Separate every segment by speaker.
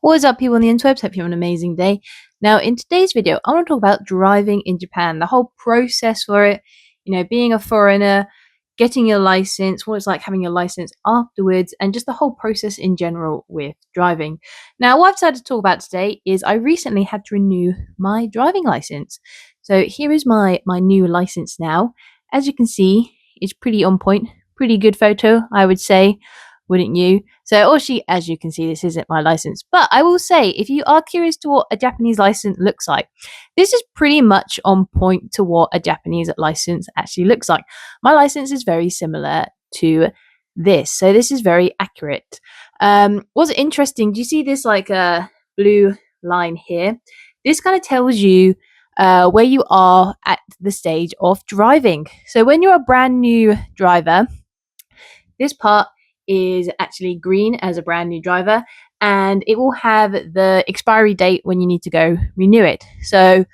Speaker 1: What's up, people on the interwebs? Hope you have an amazing day. Now, in today's video, I want to talk about driving in Japan, the whole process for it, being a foreigner, getting your license, what it's like having your license afterwards, and just the whole process in general with driving. Now, what I've decided to talk about today is I recently had to renew my driving license. So here is my new license now. As you can see, it's pretty on point, pretty good photo, I would say, wouldn't you? So, as you can see, this isn't my license. But I will say, if you are curious to what a Japanese license looks like, this is pretty much on point to what a Japanese license actually looks like. My license is very similar to this. So this is very accurate. What's interesting, do you see this blue line here? This kind of tells you where you are at the stage of driving. So when you're a brand new driver, this part is actually green as a brand new driver, and it will have the expiry date when you need to go renew it. So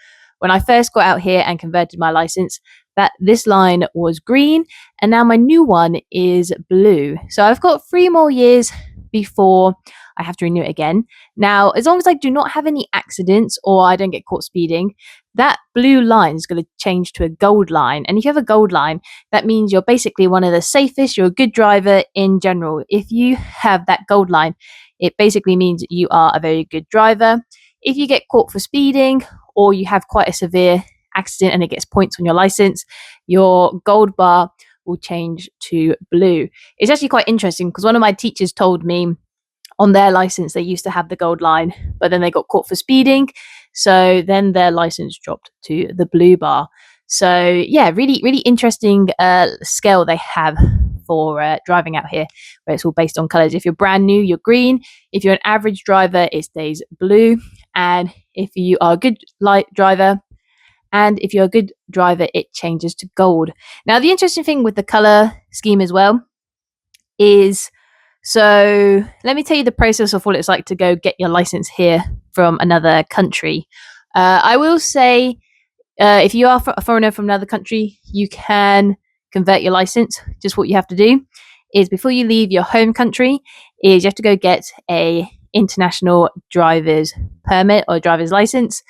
Speaker 1: when I first got out here and converted my license, that this line was green, and now my new one is blue. So I've got 3 more years before I have to renew it again. Now, as long as I do not have any accidents or I don't get caught speeding, that blue line is going to change to a gold line. And if you have a gold line, that means you're basically one of the safest, you're a good driver in general. If you have that gold line, it basically means you are a very good driver. If you get caught for speeding or you have quite a severe accident and it gets points on your license, your gold bar will change to blue. It's actually quite interesting because one of my teachers told me on their license they used to have the gold line, but then they got caught for speeding, so then their license dropped to the blue bar. So yeah, really interesting scale they have for driving out here, where it's all based on colors. If you're brand new, you're green. If you're an average driver, it stays blue. And if you are a good light driver, it changes to gold. Now, the interesting thing with the color scheme as well is, so let me tell you the process of what it's like to go get your license here from another country. I will say, if you are a foreigner from another country, you can convert your license. Just what you have to do is, before you leave your home country, is you have to go get a international driver's permit or driver's license.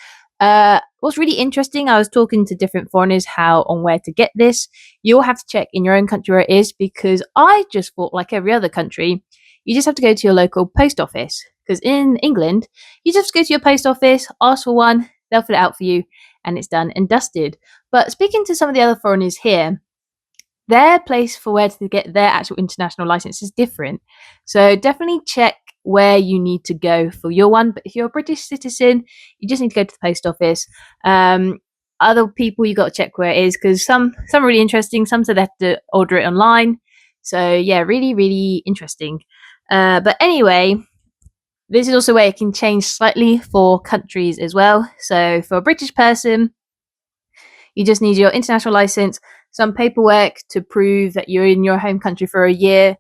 Speaker 1: What's really interesting, I was talking to different foreigners on where to get this. You'll have to check in your own country where it is, because I just thought, like every other country, you just have to go to your local post office. Because in England, you just have to go to your post office, ask for one, they'll fill it out for you, and it's done and dusted. But speaking to some of the other foreigners here, their place for where to get their actual international license is different. So definitely check where you need to go for your one. But if you're a British citizen, you just need to go to the post office. Other people, you got to check where it is, because some are really interesting. Some said they have to order it online. So yeah, really interesting. But anyway, this is also where it can change slightly for countries as well. So for a British person, you just need your international license, some paperwork to prove that you're in your home country for a year,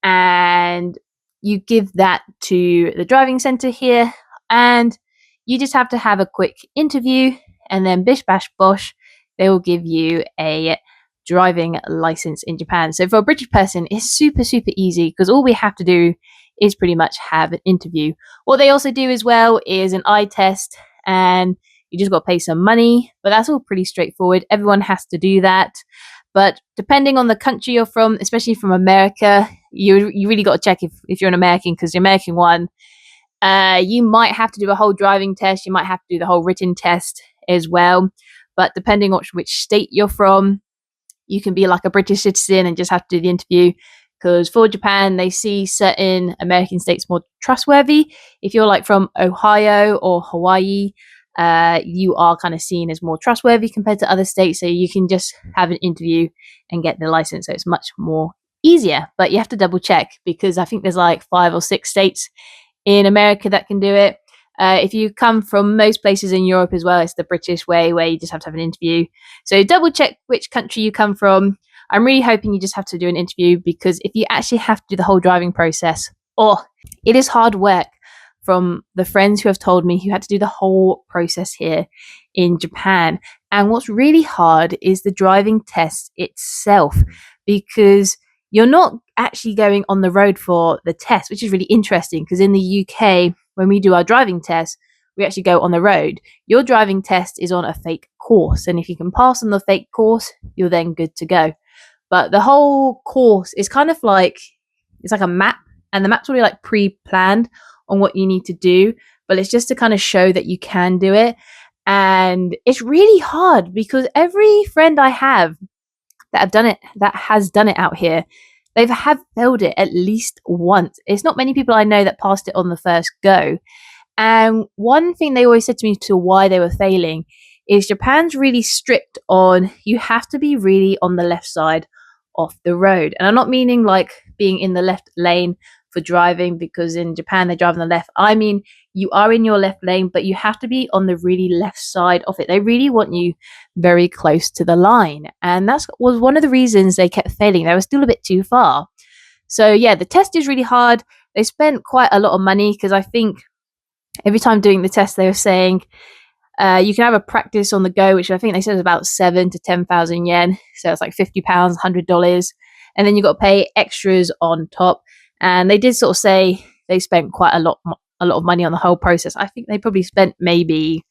Speaker 1: and you give that to the driving center here, and you just have to have a quick interview, and then bish bash bosh, they will give you a driving license in Japan. So for a British person, it's super easy, because all we have to do is pretty much have an interview. What they also do as well is an eye test, and you just got to pay some money, but that's all pretty straightforward. Everyone has to do that. But depending on the country you're from, especially from America, you really got to check if you're an American, because the American one, you might have to do a whole driving test. You might have to do the whole written test as well. But depending on which state you're from, you can be like a British citizen and just have to do the interview. Because for Japan, they see certain American states more trustworthy. If you're like from Ohio or Hawaii, you are kind of seen as more trustworthy compared to other states. So you can just have an interview and get the license. So it's much more easier. But you have to double check, because I think there's like 5 or 6 states in America that can do it. If you come from most places in Europe as well, it's the British way, where you just have to have an interview. So double check which country you come from. I'm really hoping you just have to do an interview, because if you actually have to do the whole driving process, it is hard work. From the friends who have told me who had to do the whole process here in Japan. And what's really hard is the driving test itself, because you're not actually going on the road for the test, which is really interesting, because in the UK, when we do our driving test, we actually go on the road. Your driving test is on a fake course. And if you can pass on the fake course, you're then good to go. But the whole course is kind of like, it's like a map, and the map's already like pre-planned on what you need to do, but it's just to kind of show that you can do it. And it's really hard because every friend I have that has done it out here, they have failed it at least once. It's not many people I know that passed it on the first go. And one thing they always said to me to why they were failing is Japan's really strict on, you have to be really on the left side of the road. And I'm not meaning like being in the left lane for driving, because in Japan they drive on the left. I mean, you are in your left lane, but you have to be on the really left side of it. They really want you very close to the line. And that was one of the reasons they kept failing. They were still a bit too far. So yeah, the test is really hard. They spent quite a lot of money, because I think every time doing the test, they were saying you can have a practice on the go, which I think they said is about 7,000 to 10,000 yen. So it's like £50, $100. And then you've got to pay extras on top. And they did sort of say they spent quite a lot of money on the whole process. I think they probably spent maybe,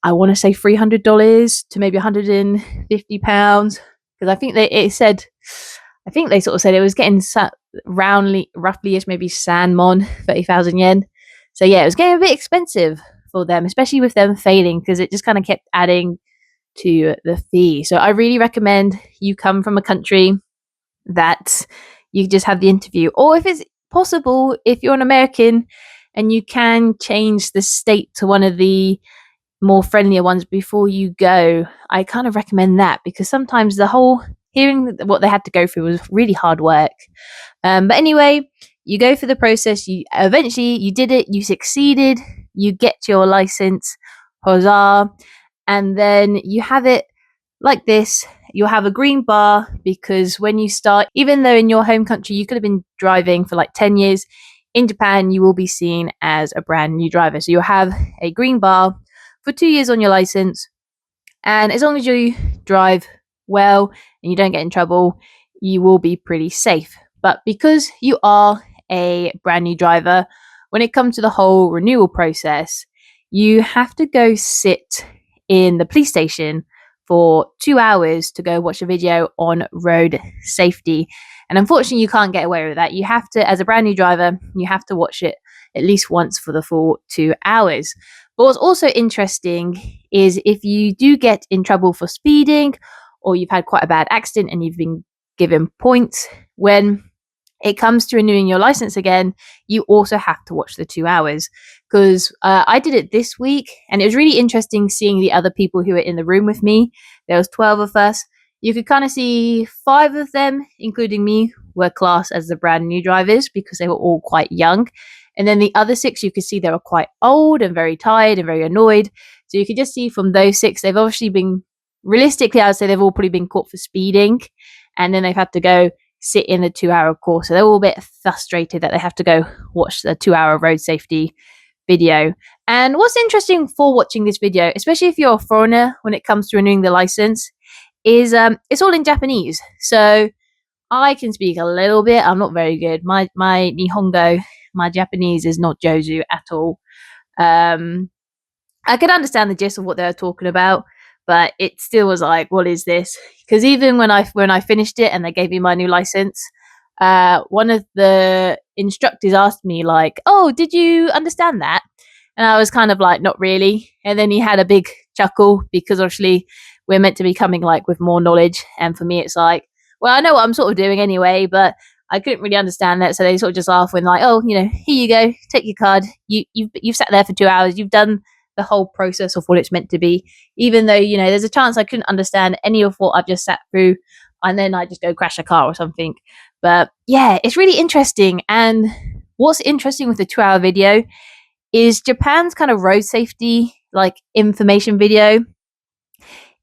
Speaker 1: I want to say $300 to maybe £150. Because I think they sort of said it was getting roughly-ish, maybe sanmon, 30,000 yen. So yeah, it was getting a bit expensive for them, especially with them failing, because it just kind of kept adding to the fee. So I really recommend you come from a country that you just have the interview, or if it's possible, if you're an American and you can change the state to one of the more friendlier ones before you go, I kind of recommend that, because sometimes the whole hearing what they had to go through was really hard work. But anyway, you go through the process, you did it, you succeeded, you get your license, huzzah, and then you have it like this. You'll have a green bar, because when you start, even though in your home country you could have been driving for like 10 years, in Japan you will be seen as a brand new driver. So you'll have a green bar for 2 years on your license, and as long as you drive well and you don't get in trouble, you will be pretty safe. But because you are a brand new driver, when it comes to the whole renewal process, you have to go sit in the police station for 2 hours to go watch a video on road safety. And unfortunately, you can't get away with that. You have to, as a brand new driver, you have to watch it at least once for the full 2 hours. But what's also interesting is if you do get in trouble for speeding, or you've had quite a bad accident and you've been given points, when it comes to renewing your license again, you also have to watch the 2 hours. Because I did it this week, and it was really interesting seeing the other people who were in the room with me. There was 12 of us. You could kind of see 5 of them, including me, were classed as the brand new drivers, because they were all quite young. And then the other 6, you could see they were quite old and very tired and very annoyed. So you could just see from those 6, they've obviously been, realistically, I would say they've all probably been caught for speeding. And then they've had to go sit in the 2-hour course. So they're all a bit frustrated that they have to go watch the 2-hour road safety video. And what's interesting for watching this video, especially if you're a foreigner when it comes to renewing the license, is it's all in Japanese. So I can speak a little bit. I'm not very good. My Nihongo, my Japanese is not Jozu at all. I could understand the gist of what they were talking about, but it still was like, what is this? Because even when I finished it and they gave me my new license, one of the instructors asked me like, oh, did you understand that? And I was kind of like, not really. And then he had a big chuckle, because obviously we're meant to be coming like with more knowledge. And for me, it's like, well, I know what I'm sort of doing anyway, but I couldn't really understand that. So they sort of just laugh when like, oh, here you go, take your card. You've sat there for 2 hours. You've done the whole process of what it's meant to be, even though, there's a chance I couldn't understand any of what I've just sat through, and then I just go crash a car or something. But yeah, it's really interesting. And what's interesting with the 2-hour video is Japan's kind of road safety, like information video,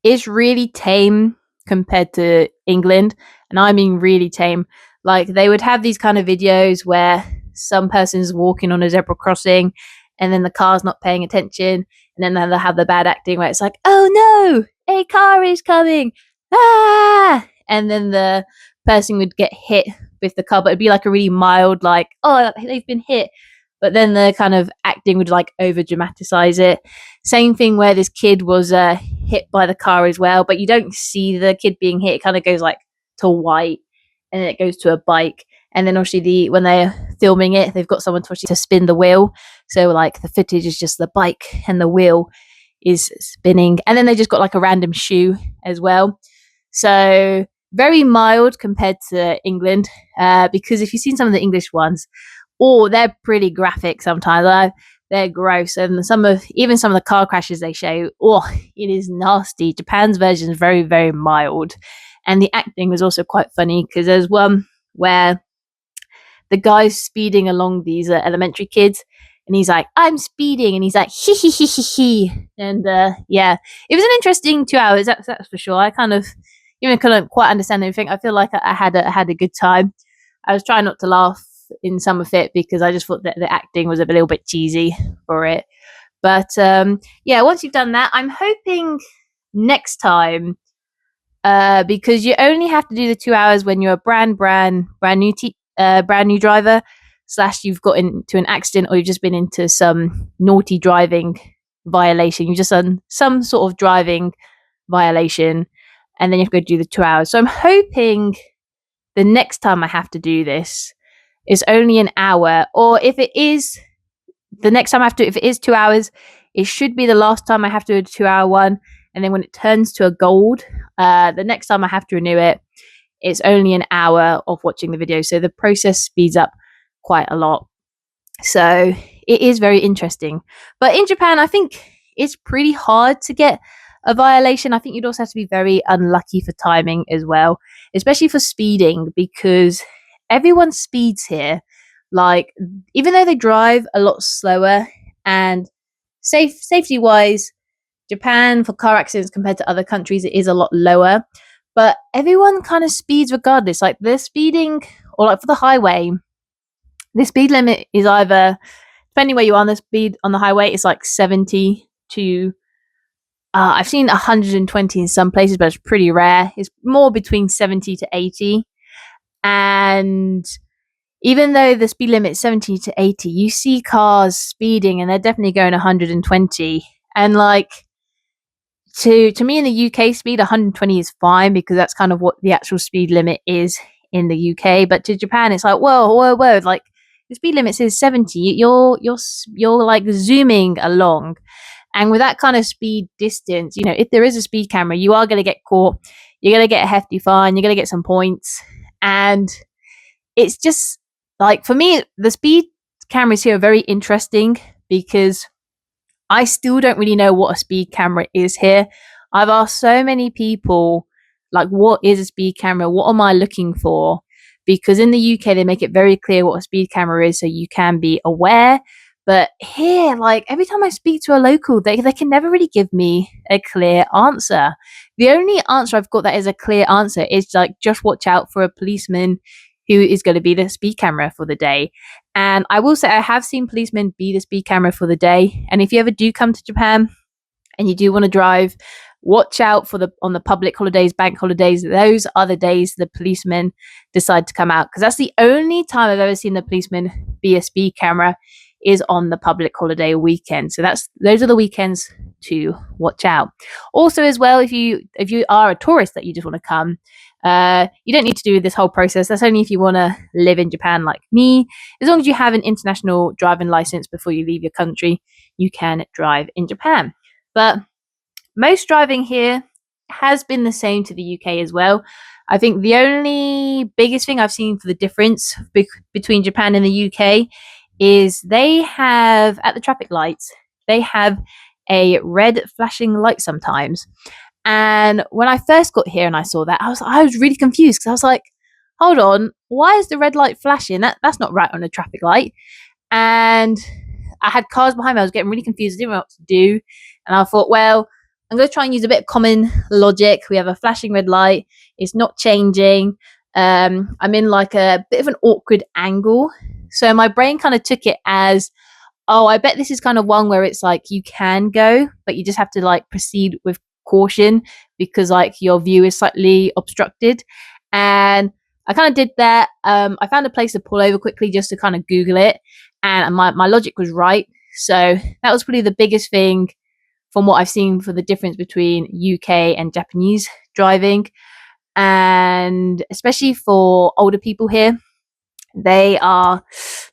Speaker 1: is really tame compared to England. And I mean really tame. Like they would have these kind of videos where some person's walking on a zebra crossing, and then the car's not paying attention, and then they'll have the bad acting where it's like, oh no, a car is coming, ah, and then the person would get hit with the car, but it'd be like a really mild, like, oh, they've been hit. but then the kind of acting would like over dramatize it. Same thing where this kid was hit by the car as well, but you don't see the kid being hit. It kind of goes like to white, and then it goes to a bike. And then obviously when they're filming it, they've got someone to spin the wheel. So like the footage is just the bike and the wheel is spinning. And then they just got like a random shoe as well. So very mild compared to England, because if you've seen some of the English ones, they're pretty graphic sometimes. They're gross, and even some of the car crashes they show, it is nasty. Japan's version is very, very mild, and the acting was also quite funny because there's one where the guy's speeding along these elementary kids, and he's like, "I'm speeding," and he's like, "Hee hee hee hee hee," and yeah, it was an interesting 2 hours. That's for sure. I kind of even couldn't quite understand everything. I feel like I had a good time. I was trying not to laugh in some of it because I just thought that the acting was a little bit cheesy for it. But yeah, once you've done that, I'm hoping next time, because you only have to do the 2 hours when you're a brand new driver, / you've got into an accident, or you've just been into some naughty driving violation. You've just done some sort of driving violation, and then you have to go do the 2 hours. So I'm hoping the next time I have to do this is only an hour, or if it is the next time if it is 2 hours, it should be the last time I have to do a 2 hour one. And then when it turns to a gold, the next time I have to renew it, it's only an hour of watching the video. So the process speeds up quite a lot. So it is very interesting. But in Japan, I think it's pretty hard to get a violation. I think you'd also have to be very unlucky for timing as well, especially for speeding, because everyone speeds here. Like, even though they drive a lot slower, and safety wise, Japan for car accidents compared to other countries, it is a lot lower, but everyone kind of speeds regardless. Like, they're speeding, or like for the highway, the speed limit is either, depending where you are on the speed on the highway, it's like 70 to I've seen 120 in some places, but it's pretty rare. It's more between 70 to 80. And even though the speed limit is 70 to 80, you see cars speeding and they're definitely going 120. And like, to me in the UK, speed 120 is fine because that's kind of what the actual speed limit is in the UK. But to Japan, it's like, whoa, like the speed limit says 70. You're like zooming along. And with that kind of speed distance, if there is a speed camera, you are going to get caught. You're going to get a hefty fine. You're going to get some points. And it's just like, for me, the speed cameras here are very interesting because I still don't really know what a speed camera is here. I've asked so many people, like, what is a speed camera? What am I looking for? Because in the UK, they make it very clear what a speed camera is so you can be aware. But here, like, every time I speak to a local, they can never really give me a clear answer. The only answer I've got that is a clear answer is like, just watch out for a policeman who is going to be the speed camera for the day. And I will say I have seen policemen be the speed camera for the day. And if you ever do come to Japan and you do want to drive, watch out for on the public holidays, bank holidays. Those are the days the policemen decide to come out, because that's the only time I've ever seen the policeman be a speed camera, is on the public holiday weekend. So those are the weekends to watch out. Also, as well, if you are a tourist that you just want to come, you don't need to do this whole process. That's only if you want to live in Japan like me. As long as you have an international driving license before you leave your country, you can drive in Japan. But most driving here has been the same to the UK as well. I think the only biggest thing I've seen for the difference between Japan and the UK is they have, at the traffic lights, they have a red flashing light sometimes. And when I first got here and I saw that, I was really confused, because I was like, hold on, why is the red light flashing? That's not right on a traffic light. And I had cars behind me. I was getting really confused. I didn't know what to do. And I thought, well, I'm going to try and use a bit of common logic. We have a flashing red light. It's not changing. I'm in like a bit of an awkward angle. So my brain kind of took it as, oh, I bet this is kind of one where it's like you can go, but you just have to like proceed with caution because like your view is slightly obstructed. And I kind of did that. I found a place to pull over quickly just to kind of Google it, and my logic was right. So that was probably the biggest thing from what I've seen for the difference between UK and Japanese driving. And especially for older people here, they are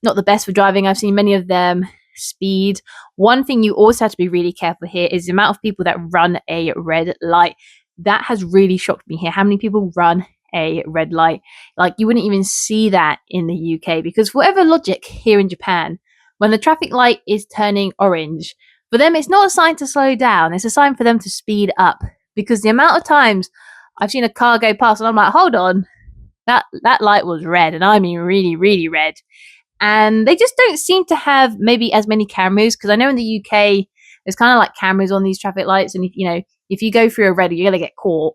Speaker 1: not the best for driving. I've seen many of them speed. One thing you also have to be really careful here is the amount of people that run a red light. That has really shocked me here. How many people run a red light? Like, you wouldn't even see that in the UK, because for whatever logic here in Japan, when the traffic light is turning orange, for them it's not a sign to slow down, it's a sign for them to speed up. Because the amount of times I've seen a car go past and I'm like, hold on, that light was red, and I mean really, really red. And they just don't seem to have maybe as many cameras, because I know in the UK there's kind of like cameras on these traffic lights, and if you go through a red, you're gonna get caught.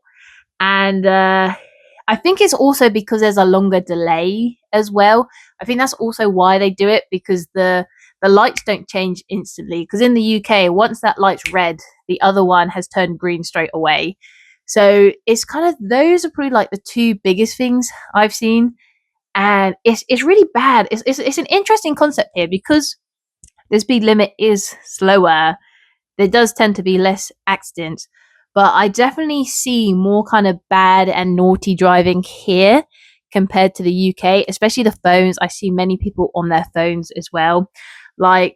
Speaker 1: And I think it's also because there's a longer delay as well. I think that's also why they do it, because the lights don't change instantly. Because in the UK, once that light's red, the other one has turned green straight away. So it's kind of, those are probably like the two biggest things I've seen, and it's really bad. It's an interesting concept here, because the speed limit is slower. There does tend to be less accidents, but I definitely see more kind of bad and naughty driving here compared to the UK, especially the phones. I see many people on their phones as well. Like,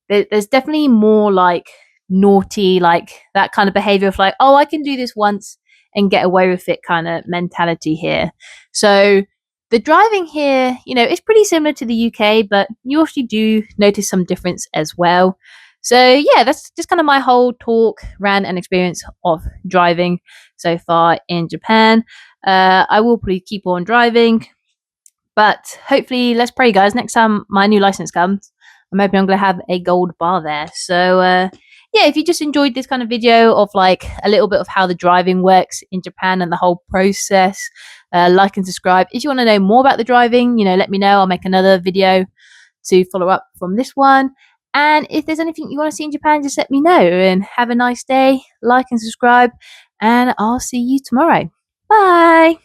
Speaker 1: there's definitely more like naughty, like that kind of behavior of like, oh, I can do this once and get away with it kind of mentality here. So the driving here, is pretty similar to the UK, but you actually do notice some difference as well. So yeah, that's just kind of my whole talk, rant, and experience of driving so far in Japan. I will probably keep on driving, but hopefully, let's pray, guys. Next time my new license comes, I'm hoping I'm going to have a gold bar there. So yeah, if you just enjoyed this kind of video of like a little bit of how the driving works in Japan and the whole process, like and subscribe. If you want to know more about the driving, let me know. I'll make another video to follow up from this one. And if there's anything you want to see in Japan, just let me know. And have a nice day. Like and subscribe. And I'll see you tomorrow. Bye.